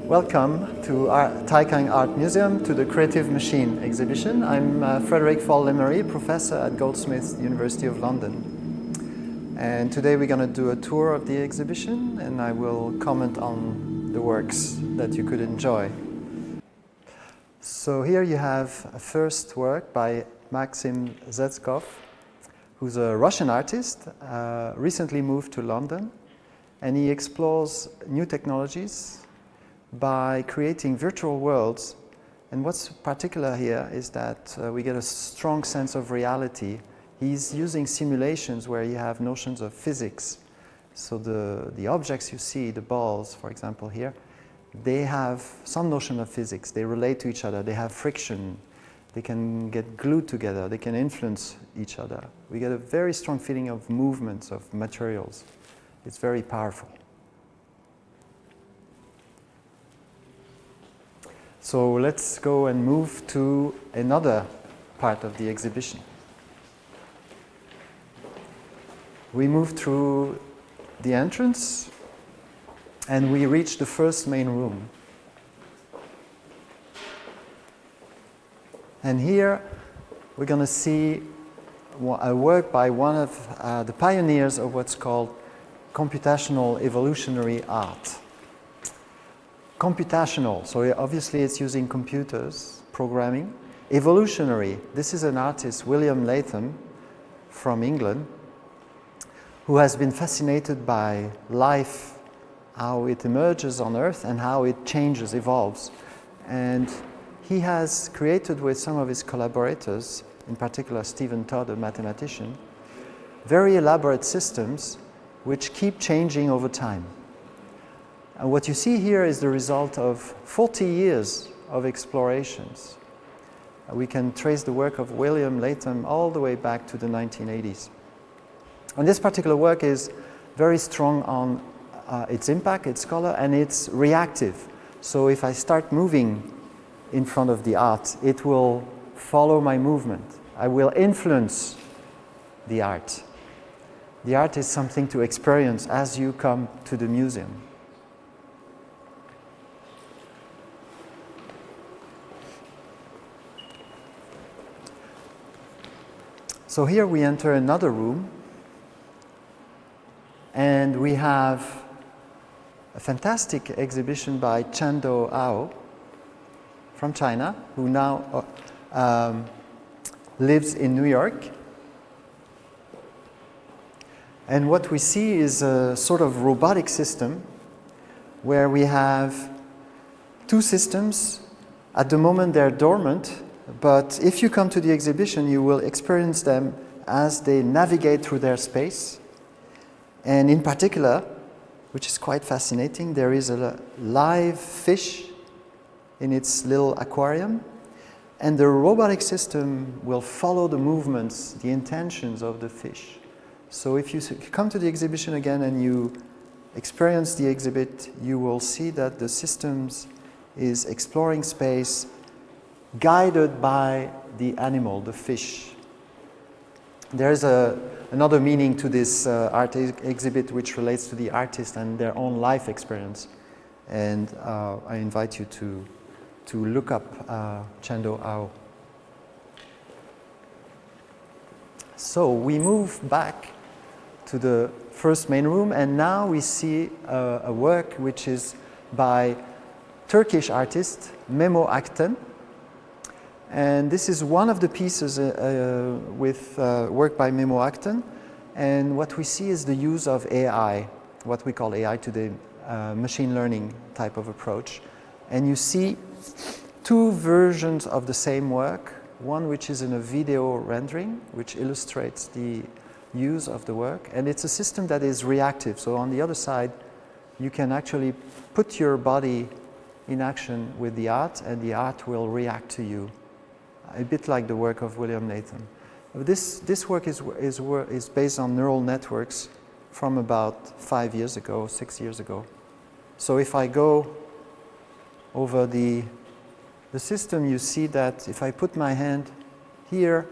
Welcome to our Taikang Art Museum, to the Creative Machine exhibition. I'm Frederic Fol Leymarie, professor at Goldsmiths, University of London. And today we're going to do a tour of the exhibition, and I will comment on the works that you could enjoy. So here you have a first work by Maxim Zhestkov, who's a Russian artist, recently moved to London, and he explores new technologies by creating virtual worlds. And what's particular here is that we get a strong sense of reality. He's using simulations where you have notions of physics. So the objects you see, the balls, for example, here, they have some notion of physics. They relate to each other. They have friction. They can get glued together. They can influence each other. We get a very strong feeling of movements of materials. It's very powerful. So let's go and move to another part of the exhibition. We move through the entrance and we reach the first main room. And here we're going to see a work by one of the pioneers of what's called computational evolutionary art. Computational, so obviously it's using computers, programming. Evolutionary, this is an artist, William Latham, from England, who has been fascinated by life, how it emerges on Earth and how it changes, evolves. And he has created with some of his collaborators, in particular Stephen Todd, a mathematician, very elaborate systems which keep changing over time. And what you see here is the result of 40 years of explorations. We can trace the work of William Latham all the way back to the 1980s. And this particular work is very strong on its impact, its color, and it's reactive. So if I start moving in front of the art, it will follow my movement. I will influence the art. The art is something to experience as you come to the museum. So here we enter another room, and we have a fantastic exhibition by Chando from China, who now lives in New York. And what we see is a sort of robotic system where we have two systems. At the moment they're dormant, but if you come to the exhibition, you will experience them as they navigate through their space. And in particular, which is quite fascinating, there is a live fish in its little aquarium, and the robotic system will follow the movements, the intentions of the fish. So if you come to the exhibition again and you experience the exhibit, you will see that the systems is exploring space, guided by the animal, the fish. There's another meaning to this art exhibit which relates to the artist and their own life experience. And I invite you to look up Chando. So we move back to the first main room, and now we see a work which is by Turkish artist Memo Akten. And this is one of the pieces with work by Memo Akten. And what we see is the use of AI, what we call AI today, machine learning type of approach. And you see two versions of the same work, one which is in a video rendering, which illustrates the use of the work. And it's a system that is reactive. So on the other side, you can actually put your body in action with the art, and the art will react to you. A bit like the work of William Latham. This work is based on neural networks from about 5 years ago, 6 years ago. So if I go over the system, you see that if I put my hand here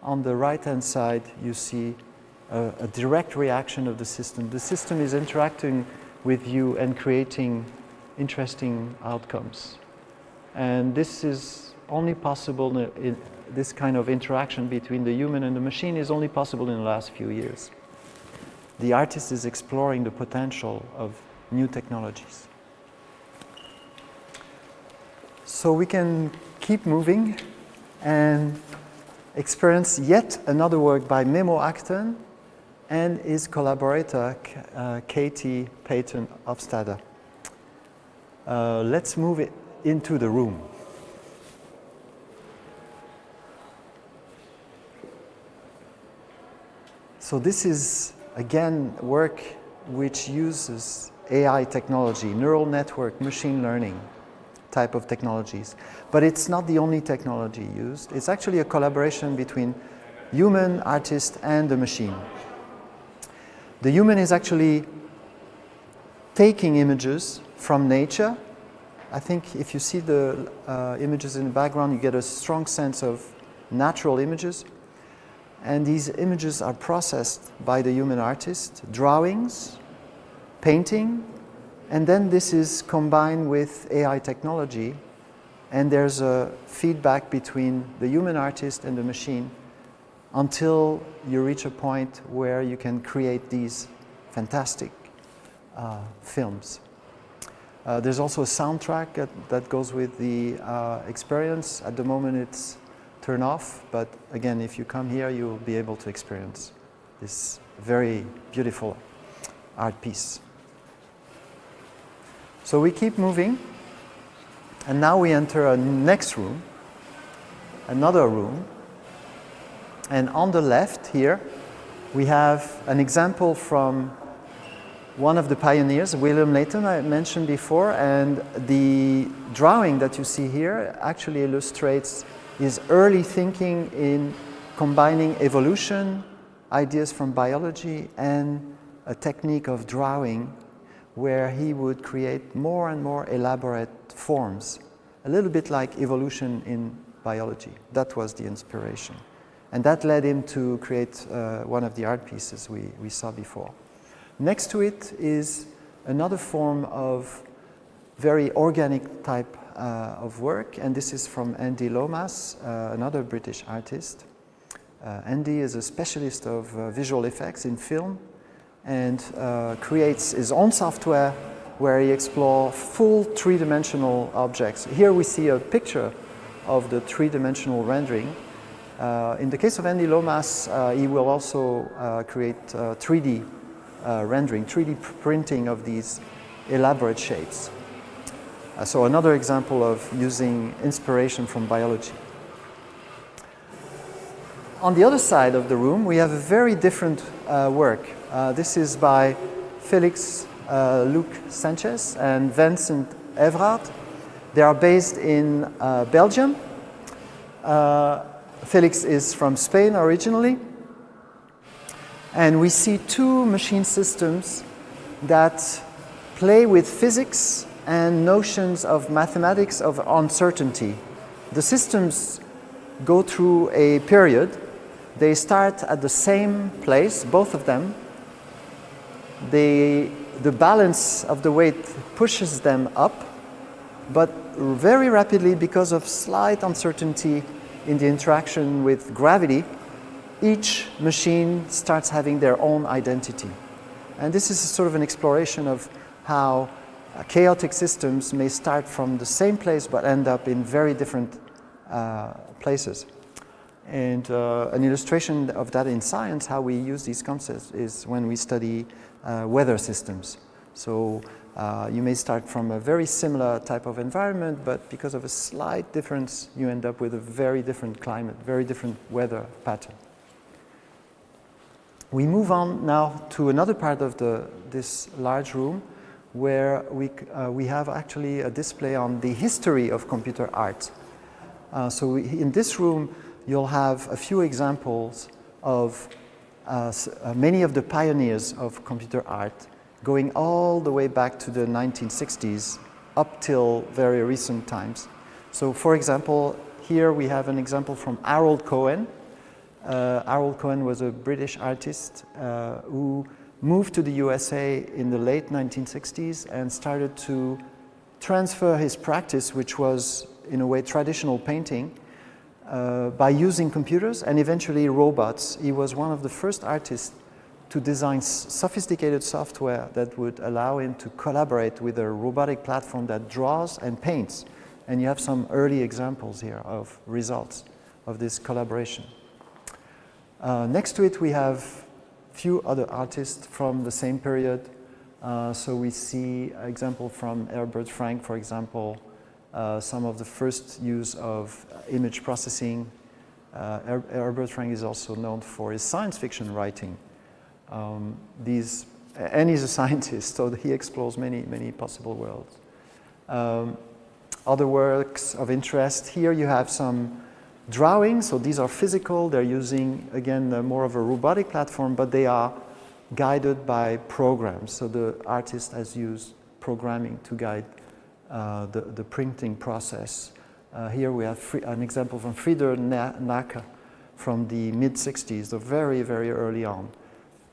on the right-hand side, you see a direct reaction of the system. The system is interacting with you and creating interesting outcomes. And this is only possible in this kind of interaction between the human and the machine is only possible in the last few years. The artist is exploring the potential of new technologies. So we can keep moving and experience yet another work by Memo Akten and his collaborator, Katie Peyton Hofstadter. Let's move it into the room. So this is, again, work which uses AI technology, neural network, machine learning type of technologies. But it's not the only technology used. It's actually a collaboration between human, artist, and the machine. The human is actually taking images from nature. I think if you see the images in the background, you get a strong sense of natural images. And these images are processed by the human artist, drawings, painting, and then this is combined with AI technology, and there's a feedback between the human artist and the machine until you reach a point where you can create these fantastic films. There's also a soundtrack that goes with the experience. At the moment it's turned off, but again, if you come here, you'll be able to experience this very beautiful art piece. So we keep moving, and now we enter a next room, another room, and on the left here, we have an example from one of the pioneers, William Latham, I mentioned before, and the drawing that you see here actually illustrates his early thinking in combining evolution, ideas from biology, and a technique of drawing where he would create more and more elaborate forms, a little bit like evolution in biology. That was the inspiration. And that led him to create one of the art pieces we saw before. Next to it is another form of very organic type of work, and this is from Andy Lomas, another British artist. Andy is a specialist of visual effects in film and creates his own software where he explores full three-dimensional objects. Here we see a picture of the three-dimensional rendering. In the case of Andy Lomas, he will also create 3D rendering, 3D printing of these elaborate shapes. So another example of using inspiration from biology. On the other side of the room, we have a very different work. This is by Felix Sanchez and Vincent Evrard. They are based in Belgium. Felix is from Spain originally. And we see two machine systems that play with physics and notions of mathematics of uncertainty. The systems go through a period. They start at the same place, both of them. The balance of the weight pushes them up, but very rapidly, because of slight uncertainty in the interaction with gravity, each machine starts having their own identity. And this is sort of an exploration of how chaotic systems may start from the same place but end up in very different places. And an illustration of that in science, how we use these concepts, is when we study weather systems. So you may start from a very similar type of environment, but because of a slight difference, you end up with a very different climate, very different weather pattern. We move on now to another part of this large room where we have actually a display on the history of computer art. In this room, you'll have a few examples of many of the pioneers of computer art going all the way back to the 1960s up till very recent times. So for example, here we have an example from Harold Cohen. Harold Cohen was a British artist who moved to the USA in the late 1960s and started to transfer his practice, which was in a way traditional painting, by using computers and eventually robots. He was one of the first artists to design sophisticated software that would allow him to collaborate with a robotic platform that draws and paints. And you have some early examples here of results of this collaboration. Next to it, we have few other artists from the same period. So we see an example from Herbert Franke, for example, some of the first use of image processing. Herbert Franke is also known for his science fiction writing. And he's a scientist, so he explores many, many possible worlds. Other works of interest, here you have some drawings, so these are physical. They're using, again, more of a robotic platform, but they are guided by programs. So the artist has used programming to guide the printing process. Here we have an example from Frederic from the mid-60s, so very, very early on.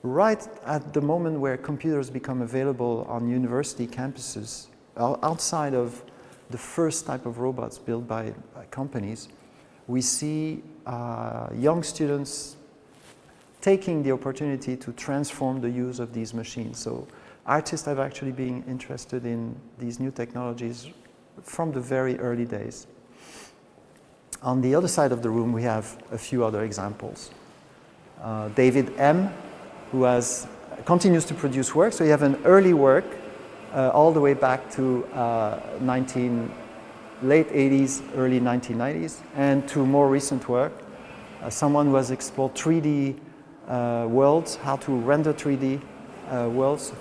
Right at the moment where computers become available on university campuses, outside of the first type of robots built by companies, we see young students taking the opportunity to transform the use of these machines. So artists have actually been interested in these new technologies from the very early days. On the other side of the room, we have a few other examples. David M., who continues to produce work. So you have an early work all the way back to late 80s, early 1990s, and to more recent work. Someone who has explored 3D worlds, how to render 3D worlds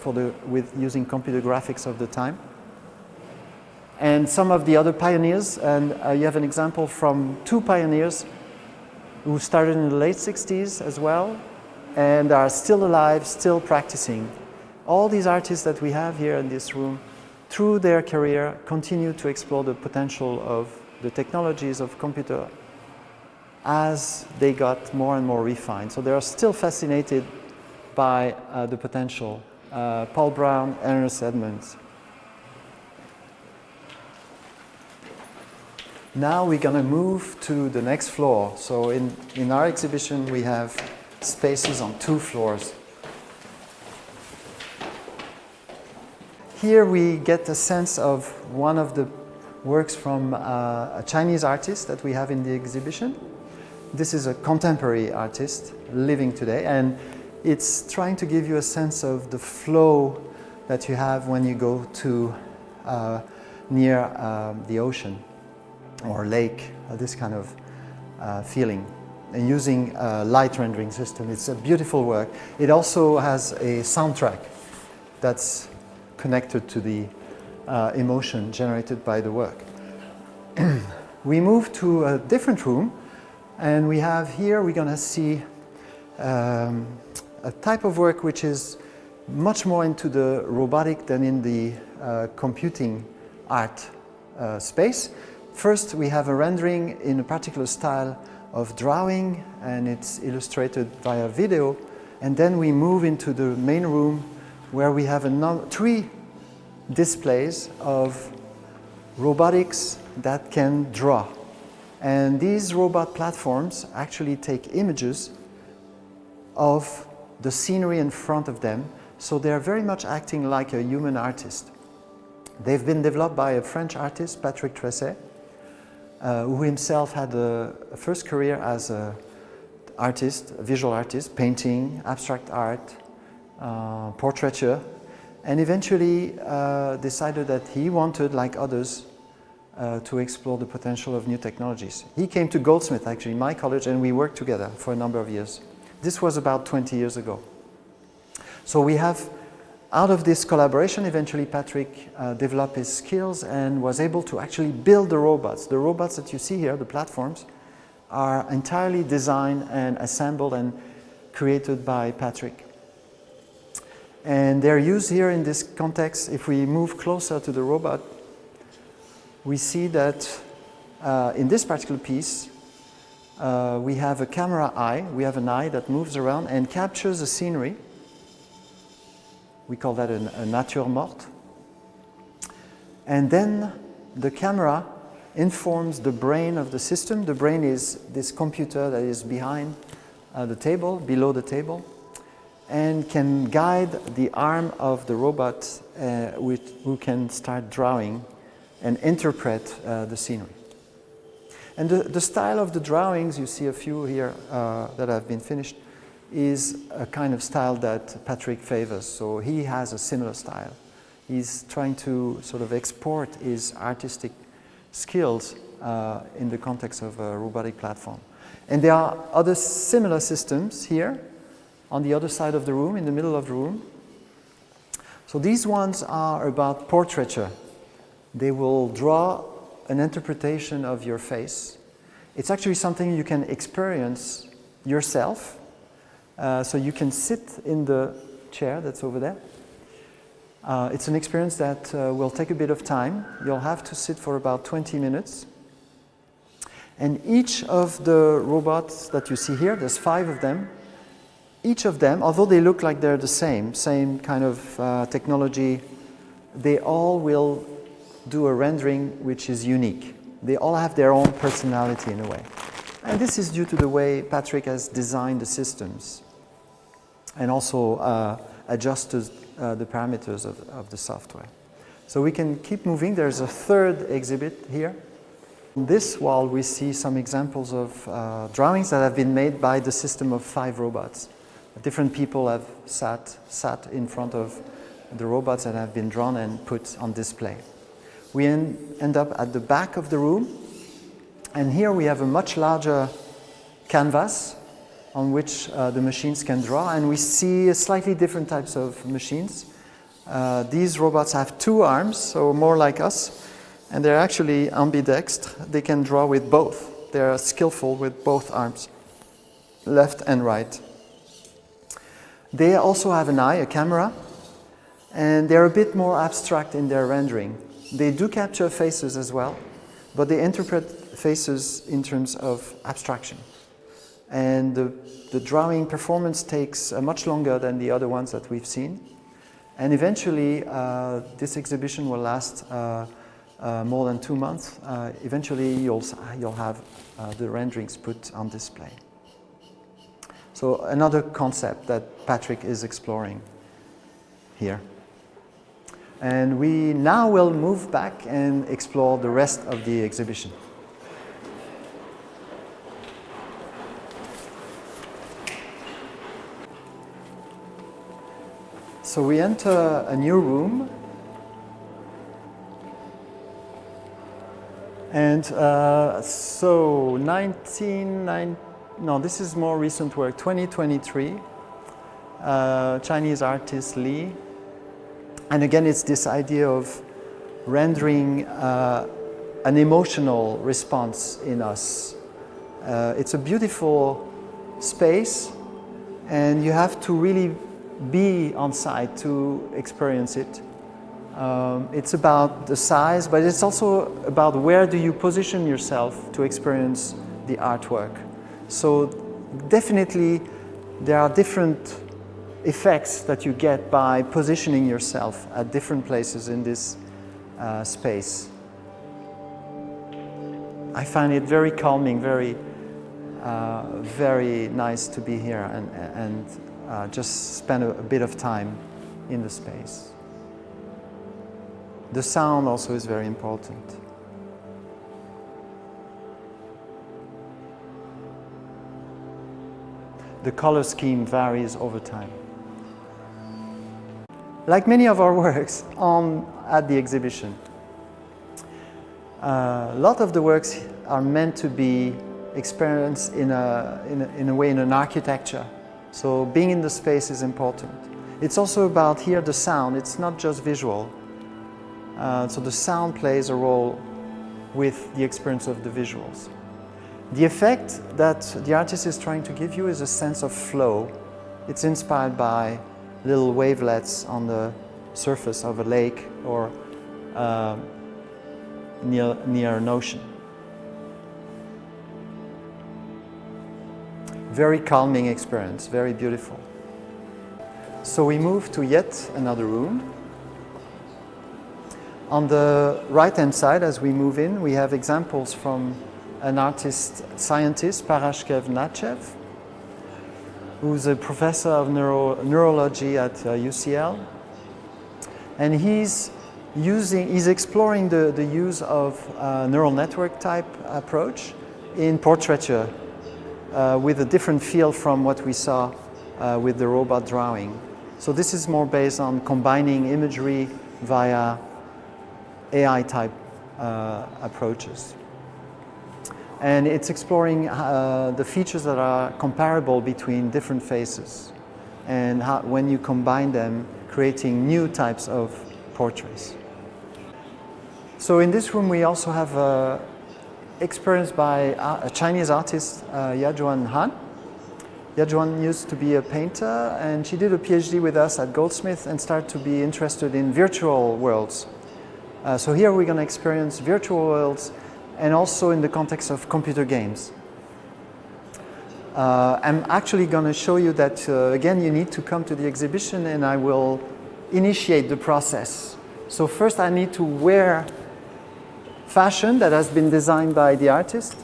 with using computer graphics of the time. And some of the other pioneers, and you have an example from two pioneers who started in the late 60s as well, and are still alive, still practicing. All these artists that we have here in this room, through their career, continue to explore the potential of the technologies of computer as they got more and more refined. So they are still fascinated by the potential. Paul Brown, Ernest, Edmonds. Now we're going to move to the next floor. So in our exhibition, we have spaces on 2 floors. Here we get a sense of one of the works from a Chinese artist that we have in the exhibition. This is a contemporary artist living today, and it's trying to give you a sense of the flow that you have when you go to near the ocean or lake, this kind of feeling, and using a light rendering system. It's a beautiful work. It also has a soundtrack that's connected to the emotion generated by the work. We move to a different room, and we have here, we're going to see a type of work which is much more into the robotic than in the computing art space. First, we have a rendering in a particular style of drawing, and it's illustrated via video. And then we move into the main room where we have 3 displays of robotics that can draw. And these robot platforms actually take images of the scenery in front of them, so they're very much acting like a human artist. They've been developed by a French artist, Patrick Tresset, who himself had a first career as an artist, a visual artist, painting, abstract art, portraiture, and eventually decided that he wanted, like others, to explore the potential of new technologies. He came to Goldsmith, actually, my college, and we worked together for a number of years. This was about 20 years ago. So we have, out of this collaboration, eventually Patrick developed his skills and was able to actually build the robots. The robots that you see here, the platforms, are entirely designed and assembled and created by Patrick. And they're used here in this context. If we move closer to the robot, we see that in this particular piece, we have a camera eye. We have an eye that moves around and captures the scenery. We call that a nature morte. And then the camera informs the brain of the system. The brain is this computer that is behind the table, below the table, and can guide the arm of the robot who can start drawing and interpret the scenery. And the style of the drawings, you see a few here that have been finished, is a kind of style that Patrick favors. So he has a similar style. He's trying to sort of export his artistic skills in the context of a robotic platform. And there are other similar systems here on the other side of the room, in the middle of the room. So these ones are about portraiture. They will draw an interpretation of your face. It's actually something you can experience yourself. So you can sit in the chair that's over there. It's an experience that will take a bit of time. You'll have to sit for about 20 minutes. And each of the robots that you see here, there's 5 of them, each of them, although they look like they're the same kind of technology, they all will do a rendering which is unique. They all have their own personality in a way. And this is due to the way Patrick has designed the systems and also adjusted the parameters of the software. So we can keep moving. There's a third exhibit here. On this wall we see some examples of drawings that have been made by the system of 5 robots. Different people have sat in front of the robots that have been drawn and put on display. We end up at the back of the room, and here we have a much larger canvas on which the machines can draw, and we see slightly different types of machines. These robots have 2 arms, so more like us, and they're actually ambidextrous. They can draw with both. They're skillful with both arms, left and right. They also have an eye, a camera, and they're a bit more abstract in their rendering. They do capture faces as well, but they interpret faces in terms of abstraction. And the drawing performance takes much longer than the other ones that we've seen. And eventually, this exhibition will last more than 2 months. Eventually, you'll have the renderings put on display. So another concept that Patrick is exploring here. And we now will move back and explore the rest of the exhibition. So we enter a new room. And so this is more recent work, 2023, Chinese artist Li. And again, it's this idea of rendering an emotional response in us. It's a beautiful space, and you have to really be on site to experience it. It's about the size, but it's also about where do you position yourself to experience the artwork. So definitely there are different effects that you get by positioning yourself at different places in this space. I find it very calming, very nice to be here and just spend a bit of time in the space. The sound also is very important. The color scheme varies over time. Like many of our works at the exhibition, a lot of the works are meant to be experienced in a way in an architecture. So being in the space is important. It's also about here the sound. It's not just visual. So the sound plays a role with the experience of the visuals. The effect that the artist is trying to give you is a sense of flow. It's inspired by little wavelets on the surface of a lake or near an ocean. Very calming experience, very beautiful. So we move to yet another room. On the right-hand side, as we move in, we have examples from an artist scientist, Parashkev Nachev, who's a professor of neurology at UCL. And he's exploring the use of neural network type approach in portraiture with a different feel from what we saw with the robot drawing. So this is more based on combining imagery via AI type approaches. And it's exploring the features that are comparable between different faces and how, when you combine them, creating new types of portraits. So in this room we also have experience by a Chinese artist, Yajuan Han. Yajuan used to be a painter, and she did a PhD with us at Goldsmith and started to be interested in virtual worlds. So here we're going to experience virtual worlds and also in the context of computer games. I'm actually going to show you that, again, you need to come to the exhibition and I will initiate the process. So first I need to wear fashion that has been designed by the artist.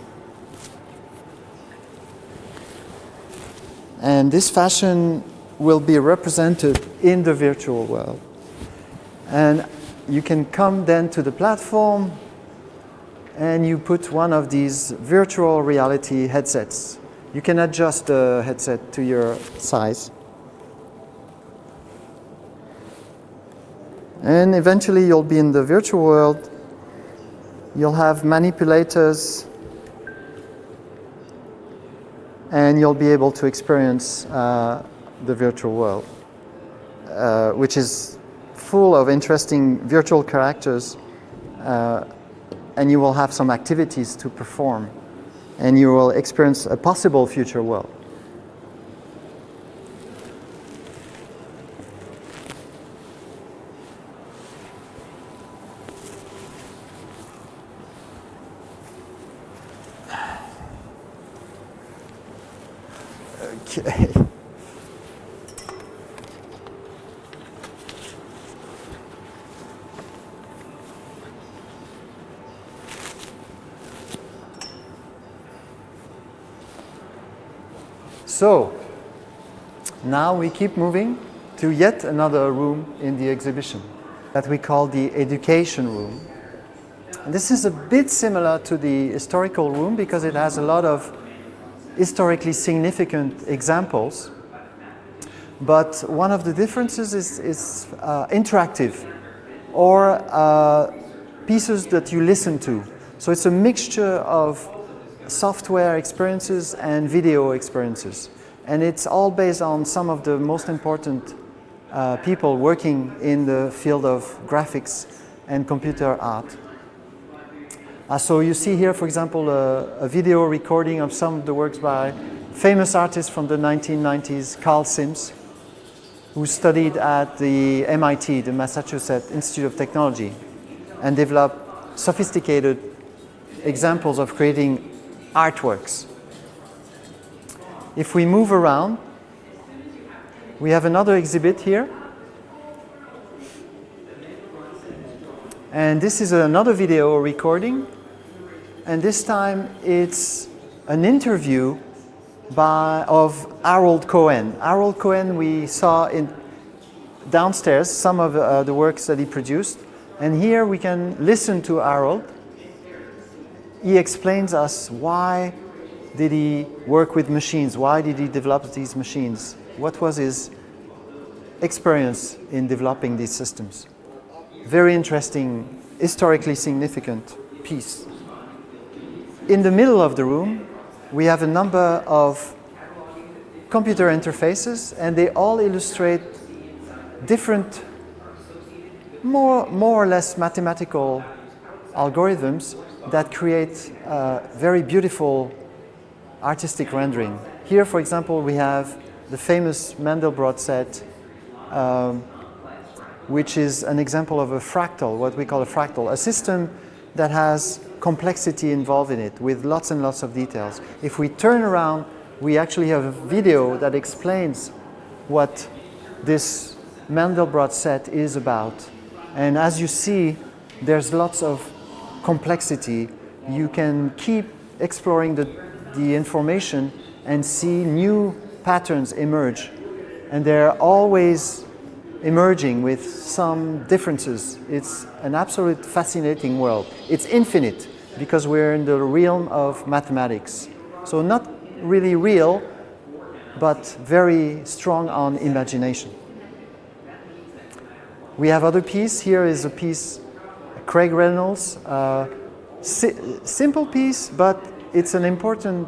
And this fashion will be represented in the virtual world. And you can come then to the platform and you put one of these virtual reality headsets. You can adjust the headset to your size. And eventually you'll be in the virtual world. You'll have manipulators and you'll be able to experience the virtual world, which is full of interesting virtual characters, and you will have some activities to perform, and you will experience a possible future world. Okay. So, now we keep moving to yet another room in the exhibition that we call the education room. And this is a bit similar to the historical room because it has a lot of historically significant examples, but one of the differences is interactive, or pieces that you listen to. So it's a mixture of software experiences and video experiences, and it's all based on some of the most important people working in the field of graphics and computer art. So you see here, for example, a video recording of some of the works by famous artists from the 1990s, Carl Sims, who studied at the MIT, the Massachusetts Institute of Technology, and developed sophisticated examples of creating artworks. If we move around, we have another exhibit here. And this is another video recording. And this time it's an interview of Harold Cohen. Harold Cohen, we saw downstairs some of the works that he produced. And here we can listen to Harold. He explains us why did he work with machines? Why did he develop these machines? What was his experience in developing these systems? Very interesting, historically significant piece. In the middle of the room, we have a number of computer interfaces, and they all illustrate different, more or less mathematical algorithms that create very beautiful artistic rendering. Here, for example, we have the famous Mandelbrot set, which is an example of a fractal, what we call a fractal, a system that has complexity involved in it with lots and lots of details. If we turn around, we actually have a video that explains what this Mandelbrot set is about. And as you see, there's lots of complexity. You can keep exploring the information and see new patterns emerge. And they're always emerging with some differences. It's an absolute fascinating world. It's infinite because we're in the realm of mathematics. So not really real, but very strong on imagination. We have other piece. Here is a piece, Craig Reynolds. Simple piece, but it's an important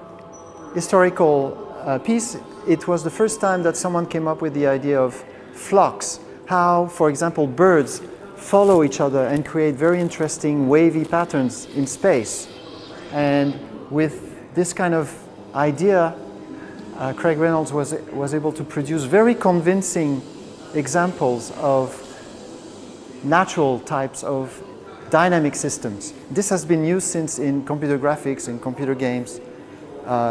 historical piece. It was the first time that someone came up with the idea of flocks. How, for example, birds follow each other and create very interesting wavy patterns in space. And with this kind of idea, Craig Reynolds was able to produce very convincing examples of natural types of dynamic systems. This has been used since in computer graphics, in computer games,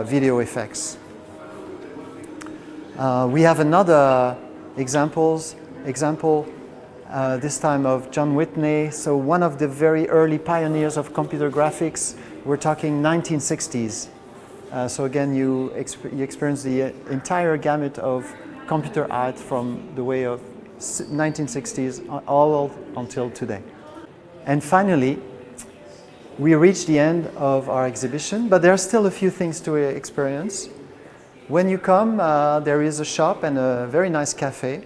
video effects. We have another example, this time of John Whitney. So one of the very early pioneers of computer graphics. We're talking 1960s. So again, you experience the entire gamut of computer art from the way of 1960s all until today. And finally, we reach the end of our exhibition, but there are still a few things to experience. When you come, there is a shop and a very nice cafe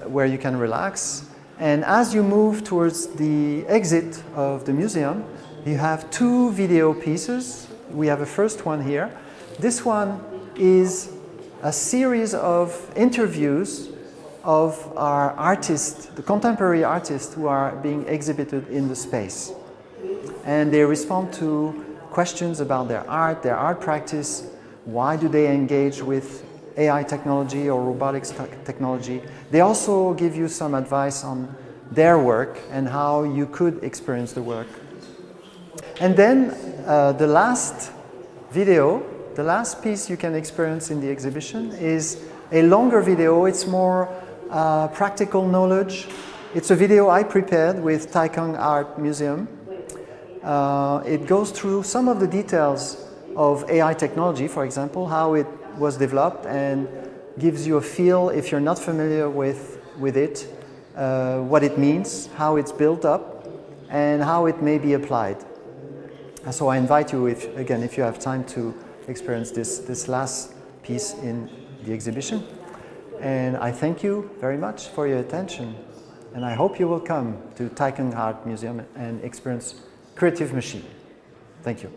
where you can relax. And as you move towards the exit of the museum, you have two video pieces. We have a first one here. This one is a series of interviews of our artists, the contemporary artists who are being exhibited in the space. And they respond to questions about their art practice, why do they engage with AI technology or robotics technology. They also give you some advice on their work and how you could experience the work. And then the last video, the last piece you can experience in the exhibition is a longer video. It's more practical knowledge. It's a video I prepared with Taikang Art Museum. It goes through some of the details of AI technology, for example, how it was developed, and gives you a feel, if you're not familiar with it, what it means, how it's built up, and how it may be applied. And so I invite you, if you have time, to experience this last piece in the exhibition. And I thank you very much for your attention. And I hope you will come to Taikang Art Museum and experience Creative Machine. Thank you.